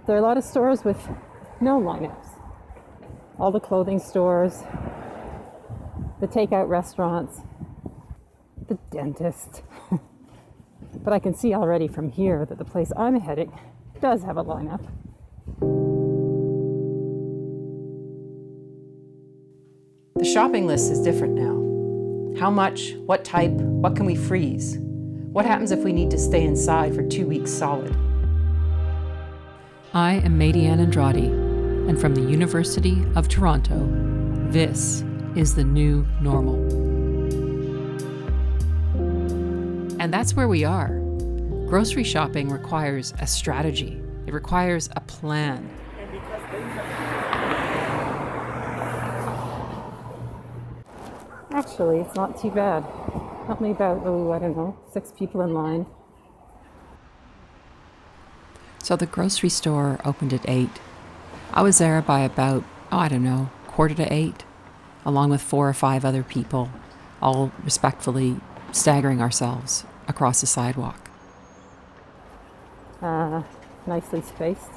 there are a lot of stores with no lineups. All the clothing stores, the takeout restaurants, the dentist. But I can see already from here that the place I'm heading does have a lineup. The shopping list is different now. How much? What type? What can we freeze? What happens if we need to stay inside for 2 weeks solid? I am Maydianne Andrade, and from the University of Toronto, this is the new normal. And that's where we are. Grocery shopping requires a strategy. It requires a plan. Actually, it's not too bad. Only about, 6 people in line. So the grocery store opened at 8. I was there by about, 7:45, along with 4 or 5 other people, all respectfully staggering ourselves across the sidewalk. Nicely spaced.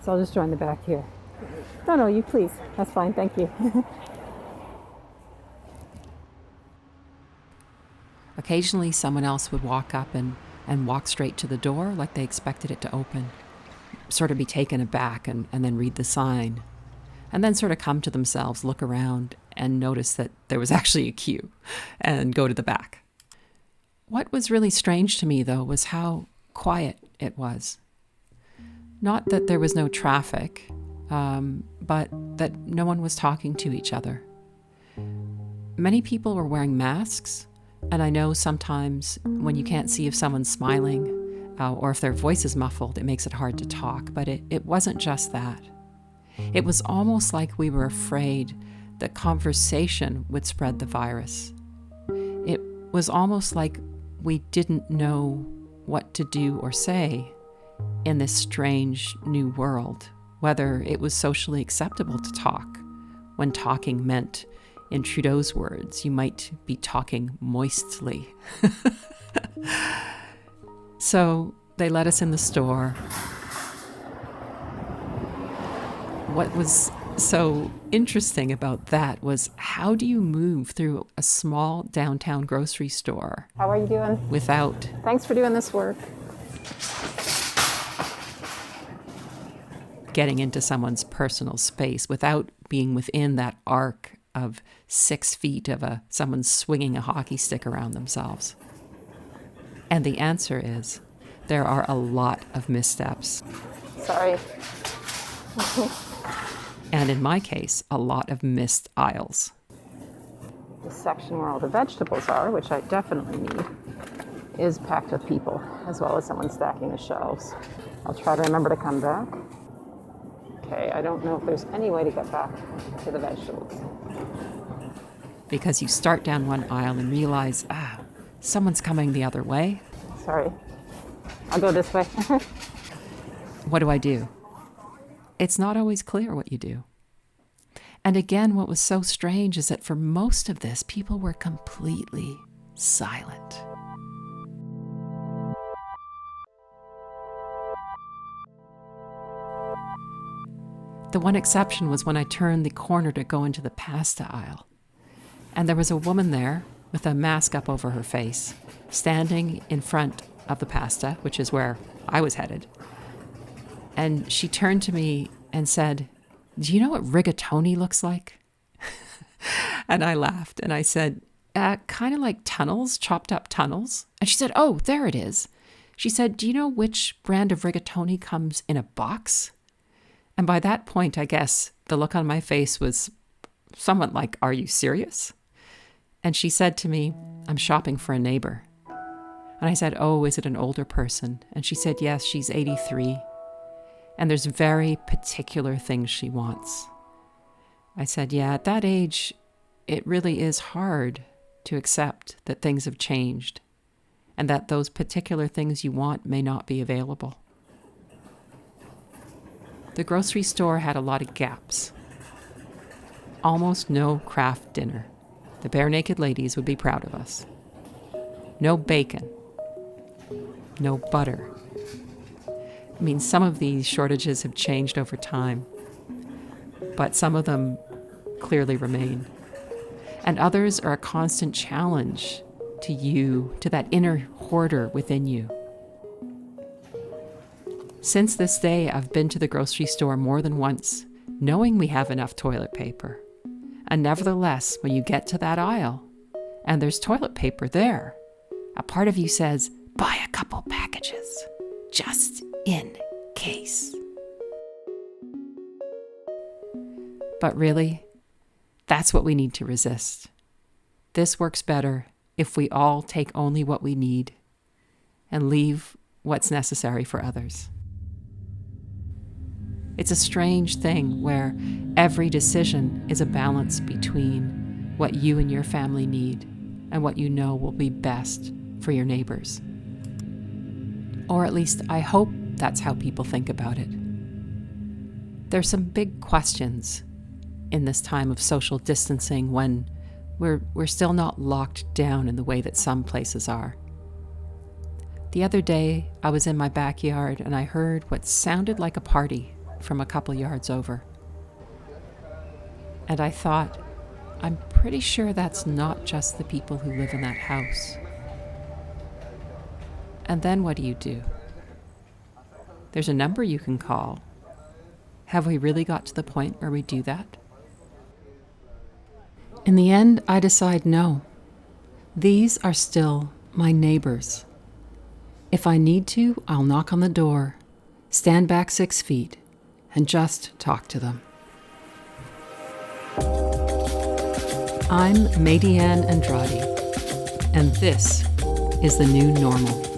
So I'll just join the back here. No, you please. That's fine, thank you. Occasionally, someone else would walk up and walk straight to the door like they expected it to open, sort of be taken aback and then read the sign, and then sort of come to themselves, look around, and notice that there was actually a queue, and go to the back. What was really strange to me, though, was how quiet it was. Not that there was no traffic, but that no one was talking to each other. Many people were wearing masks, and I know sometimes when you can't see if someone's smiling or if their voice is muffled, it makes it hard to talk. But it wasn't just that. It was almost like we were afraid that conversation would spread the virus. It was almost like we didn't know what to do or say in this strange new world, whether it was socially acceptable to talk when talking meant, in Trudeau's words, you might be talking moistly. So they let us in the store. What was so interesting about that was, how do you move through a small downtown grocery store? How are you doing? Without... Thanks for doing this work. Getting into someone's personal space, without being within that arc of 6 feet of someone swinging a hockey stick around themselves? And the answer is, there are a lot of missteps. Sorry. And in my case, a lot of missed aisles. The section where all the vegetables are, which I definitely need, is packed with people, as well as someone stacking the shelves. I'll try to remember to come back. Okay, I don't know if there's any way to get back to the vegetables. Because you start down one aisle and realize, someone's coming the other way. Sorry. I'll go this way. What do I do? It's not always clear what you do. And again, what was so strange is that for most of this, people were completely silent. The one exception was when I turned the corner to go into the pasta aisle. And there was a woman there with a mask up over her face, standing in front of the pasta, which is where I was headed. And she turned to me and said, "Do you know what rigatoni looks like?" And I laughed and I said, kind of like tunnels, chopped up tunnels. And she said, "Oh, there it is." She said, "Do you know which brand of rigatoni comes in a box?" And by that point, I guess, the look on my face was somewhat like, "Are you serious?" And she said to me, "I'm shopping for a neighbor." And I said, "Oh, is it an older person?" And she said, "Yes, she's 83. And there's very particular things she wants." I said, "Yeah, at that age, it really is hard to accept that things have changed and that those particular things you want may not be available." The grocery store had a lot of gaps. Almost no craft dinner. The Bare Naked Ladies would be proud of us. No bacon. No butter. I mean, some of these shortages have changed over time, but some of them clearly remain. And others are a constant challenge to you, to that inner hoarder within you. Since this day, I've been to the grocery store more than once, knowing we have enough toilet paper. And nevertheless, when you get to that aisle, and there's toilet paper there, a part of you says, buy a couple packages, just in case. But really, that's what we need to resist. This works better if we all take only what we need and leave what's necessary for others. It's a strange thing where every decision is a balance between what you and your family need and what you know will be best for your neighbors. Or at least I hope that's how people think about it. There's some big questions in this time of social distancing when we're still not locked down in the way that some places are. The other day, I was in my backyard and I heard what sounded like a party from a couple yards over. And I thought, I'm pretty sure that's not just the people who live in that house. And then what do? There's a number you can call. Have we really got to the point where we do that? In the end, I decide no. These are still my neighbors. If I need to, I'll knock on the door, stand back 6 feet, and just talk to them. I'm Maydianne Andrade, and this is the new normal.